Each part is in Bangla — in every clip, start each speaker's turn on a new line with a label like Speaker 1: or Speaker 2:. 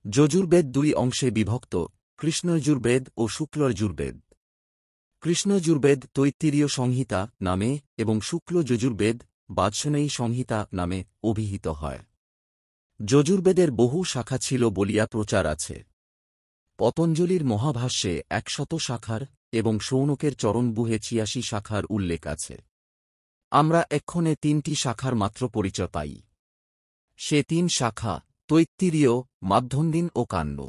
Speaker 1: যজুর্বেদ দুই অংশে বিভক্ত, কৃষ্ণযজুর্বেদ ও শুক্লযজুর্বেদ। কৃষ্ণযজুর্বেদ তৈত্তিরীয় সংহিতা নামে এবং শুক্ল যজুর্বেদ বাৎসনেয়ী সংহিতা নামে অভিহিত হয়। যজুর্বেদের বহু শাখা ছিল বলিয়া প্রচার আছে। পতঞ্জলির মহাভাষ্যে ১০০ শাখার এবং শৌনকের চরণবুহে ৮৬ শাখার উল্লেখ আছে। আমরা এক্ষণে ৩টি শাখার মাত্র পরিচয় পাই। সে ৩ শাখা তৈত্তিরীয়, মাধ্যন্দিন ও কাণ্ড।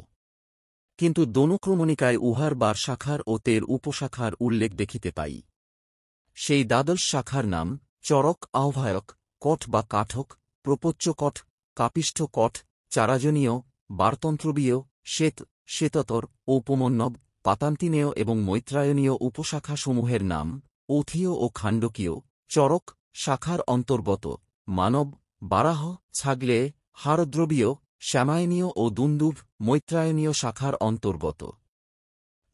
Speaker 1: কিন্তু দনুক্রমণিকায় উহার ১২ শাখার ও ১৩ উপশাখার উল্লেখ দেখিতে পাই। সেই দ্বাদশ শাখার নাম চরক, আহ্বায়ক, কঠ বা কাঠক, প্রপচ্য কঠ, কাপিষ্ঠ কঠ, চারাজনীয়, বারতন্ত্রবীয়, শ্বেত, শ্বেততর, ঔপমন্যব, পাতান্তিনেয় এবং মৈত্রায়নীয় উপশাখাসমূহের নাম অথীয় ও খাণ্ডকীয়। চরক শাখার অন্তর্গত মানব, বারাহ, ছাগলে, হারদ্রবীয়, শ্যামায়নীয় ও দুন্দুভ মৈত্রায়নীয় শাখার অন্তর্গত।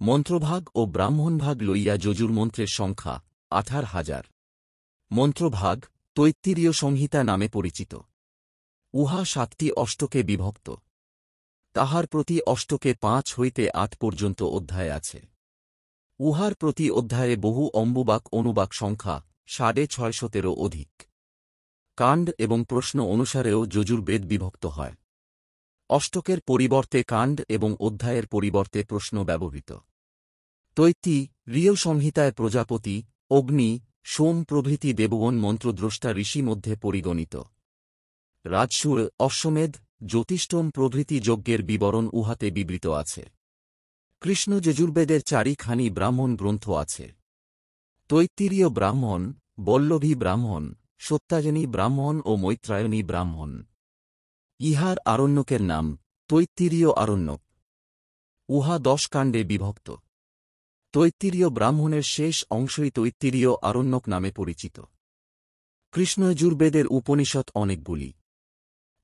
Speaker 1: মন্ত্রভাগ ও ব্রাহ্মণভাগ লইয়া যজুর্মন্ত্রের সংখ্যা ১৮,০০০। মন্ত্রভাগ তৈত্তিরীয় সংহিতা নামে পরিচিত। উহা ৭টি অষ্টকে বিভক্ত। তাহার প্রতি অষ্টকে ৫ হইতে ৮ পর্যন্ত অধ্যায় আছে। উহার প্রতি অধ্যায়ে বহু অম্বুবাক অনুবাক সংখ্যা ৬৫০ অধিক। কাণ্ড এবং প্রশ্ন অনুসারেও যজুর্বেদ বিভক্ত হয়। অষ্টকের পরিবর্তে কাণ্ড এবং অধ্যায়ের পরিবর্তে প্রশ্ন ব্যবহৃত। তৈত্তিরীয় সংহিতায় প্রজাপতি, অগ্নি, সোম প্রভৃতি দেবগণ মন্ত্রদ্রষ্টা ঋষি মধ্যে পরিগণিত। রাজসূয়, অশ্বমেধ, জ্যোতিষ্ঠোম প্রভৃতি যজ্ঞের বিবরণ উহাতে বিবৃত আছে। কৃষ্ণ যজুর্বেদের ৪খানি ব্রাহ্মণ গ্রন্থ আছে। তৈত্তিরীয় ব্রাহ্মণ, বল্লভী ব্রাহ্মণ, সত্যায়নী ব্রাহ্মণ ও মৈত্রায়নী ব্রাহ্মণ। ইহার আরণ্যকের নাম তৈত্তিরীয় আরণ্যক। উহা ১০ কাণ্ডে বিভক্ত। তৈত্তিরীয় ব্রাহ্মণের শেষ অংশই তৈত্তিরীয় আরণ্যক নামে পরিচিত। কৃষ্ণযজুর্বেদের উপনিষৎ অনেকগুলি,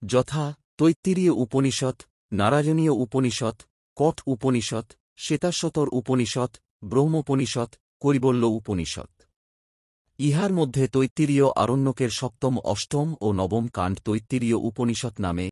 Speaker 1: যথা তৈত্তিরীয় উপনিষৎ, নারায়ণীয় উপনিষৎ, কঠ উপনিষৎ, শ্বেতাশ্বতর উপনিষৎ, ব্রহ্মোপনিষৎ, কৈবল্য উপনিষৎ। ইহার মধ্যে তৈত্তিরীয় আরণ্যকের ৭ম, ৮ম ও ৯ম কাণ্ড তৈত্তিরীয় উপনিষৎ নামে